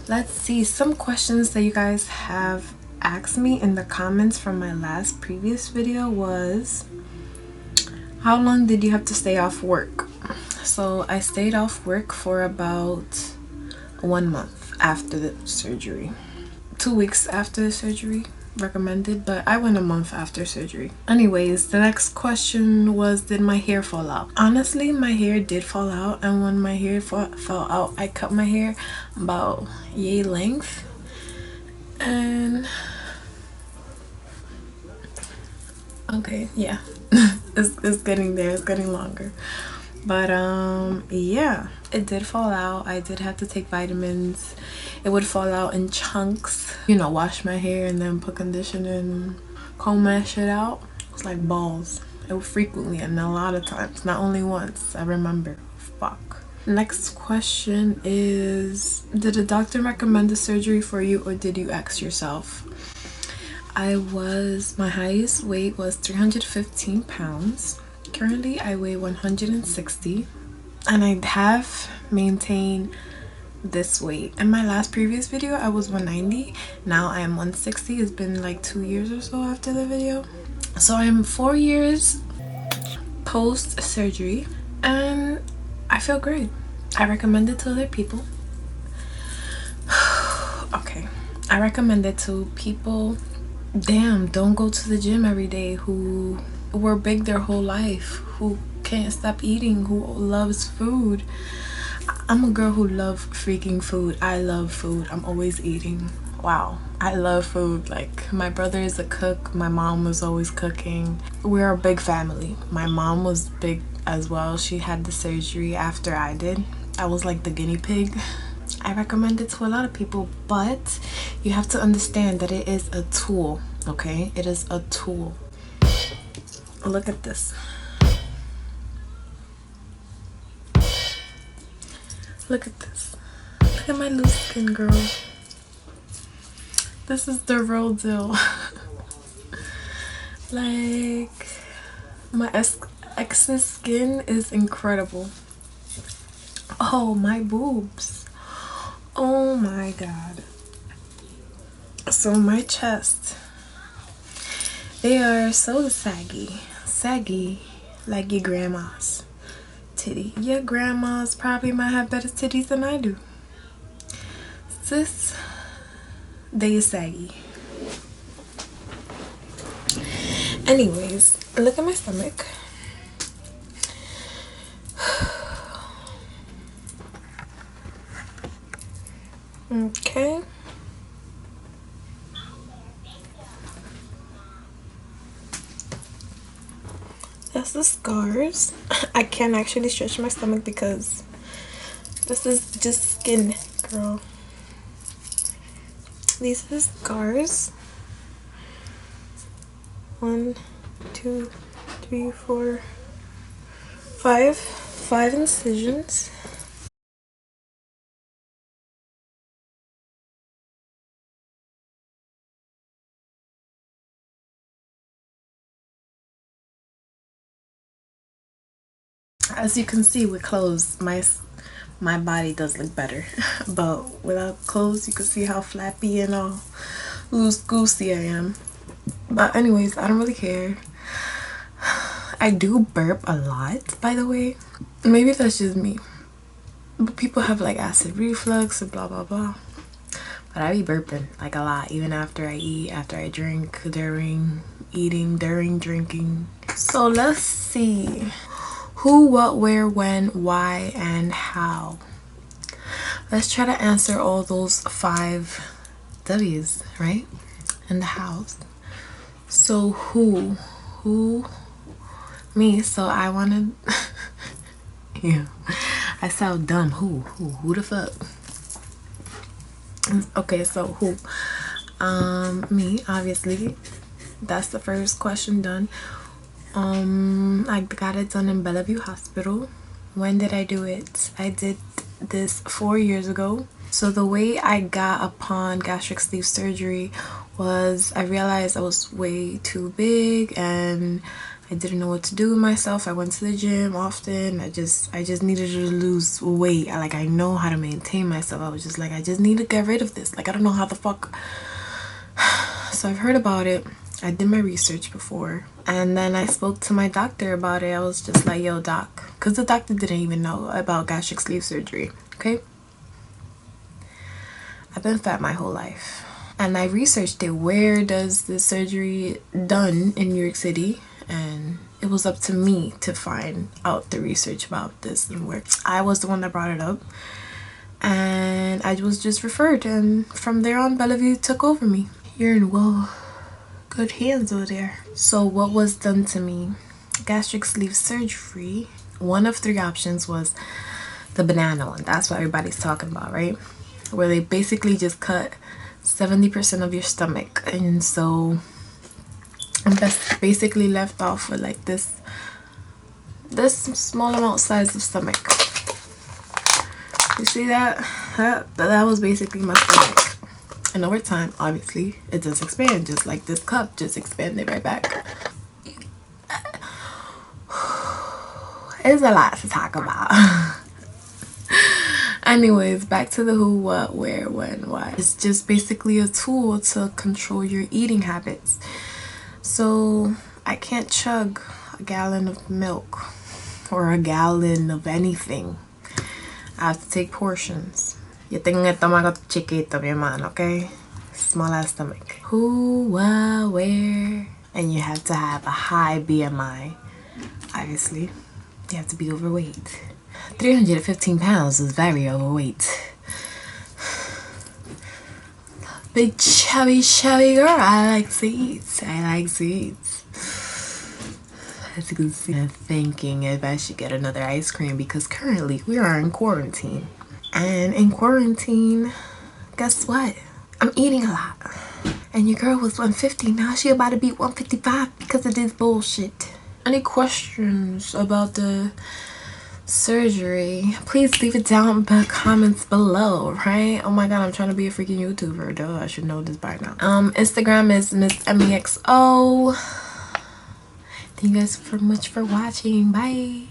let's see, some questions that you guys have asked me in the comments from my previous video was, how long did you have to stay off work? So I stayed off work for about 1 month after the surgery. 2 weeks after the surgery recommended, but I went a month after surgery. Anyways, the next question was, did my hair fall out? Honestly, my hair did fall out, and when my hair fell out, I cut my hair about yay length, and okay, yeah. it's getting there, it's getting longer. But yeah, it did fall out. I did have to take vitamins. It would fall out in chunks, you know, wash my hair and then put conditioner and comb that shit out. It's like balls. It would frequently, and a lot of times, not only once. I remember. Fuck. Next question is, did a doctor recommend the surgery for you, or did you ask yourself? My highest weight was 315 pounds. Currently I weigh 160, and I have maintained this weight. In my previous video I was 190. Now I am 160. It's been like 2 years or so after the video, so I'm 4 years post surgery, and I feel great. I recommend it to other people. Okay, I recommend it to people, damn, don't go to the gym every day, who were big their whole life, who can't stop eating, who loves food. I'm a girl who loves freaking food. I love food. I'm always eating. Wow, I love food. Like, my brother is a cook. My mom was always cooking. We're a big family. My mom was big as well. She had the surgery after I did. I was like the guinea pig. I recommend it to a lot of people, but you have to understand that it is a tool, okay? It is a tool. Look at this. Look at this. Look at my loose skin, girl. This is the real deal. Like, my ex's skin is incredible. Oh, my boobs. Oh my god. So my chest, they are so saggy like your grandma's titty. Your grandma's probably might have better titties than I do. Sis, they are saggy. Anyways, look at my stomach. Okay. That's the scars. I can't actually stretch my stomach because this is just skin, girl. These are the scars. 1, 2, 3, 4, 5 incisions. As you can see with clothes, my body does look better, but without clothes you can see how flappy and all loose goosey I am. But anyways, I don't really care. I do burp a lot, by the way. Maybe that's just me, but people have like acid reflux and blah blah blah, but I be burping like a lot, even after I eat, after I drink, during eating, during drinking. So let's see. Who, what, where, when, why, and how. Let's try to answer all those 5 W's, right? And the hows. So who, me. So I wanted, yeah, I sound dumb. Who the fuck? Okay, so who? Me, obviously. That's the first question done. I got it done in Bellevue Hospital. When did I do it? I did this 4 years ago. So the way I got upon gastric sleeve surgery was I realized I was way too big and I didn't know what to do with myself. I went to the gym often. I just needed to lose weight. I know how to maintain myself. I was just like, I just need to get rid of this. Like, I don't know how the fuck. So I've heard about it. I did my research before, and then I spoke to my doctor about it. I was just like, yo doc, because the doctor didn't even know about gastric sleeve surgery. Okay, I've been fat my whole life, and I researched it. Where does the surgery done in New York City? And it was up to me to find out the research about this and where. I was the one that brought it up, and I was just referred, and from there on Bellevue took over me. You're in good hands over there. So what was done to me? Gastric sleeve surgery. One of 3 options was the banana one. That's what everybody's talking about, right? Where they basically just cut 70% of your stomach, and so I'm basically left off with like this small amount size of stomach. You see that? That was basically my stomach. And over time, obviously, it does expand, just like this cup just expanded right back. It's a lot to talk about. Anyways, back to the who, what, where, when, why. It's just basically a tool to control your eating habits. So I can't chug a gallon of milk or a gallon of anything. I have to take portions. Yo tengo el estómago chiquito, mi hermano, okay? Small ass stomach. Who, what, where? And you have to have a high BMI. Obviously, you have to be overweight. 315 pounds is very overweight. Big chubby girl. I like to eat. As you can see, I'm thinking if I should get another ice cream because currently we are in quarantine. And in quarantine, guess what? I'm eating a lot. And your girl was 150. Now she about to be 155 because of this bullshit. Any questions about the surgery, please leave it down in the comments below, right? Oh my god, I'm trying to be a freaking YouTuber. Duh, I should know this by now. Instagram is Miss Emmieehx. Thank you guys so much for watching. Bye.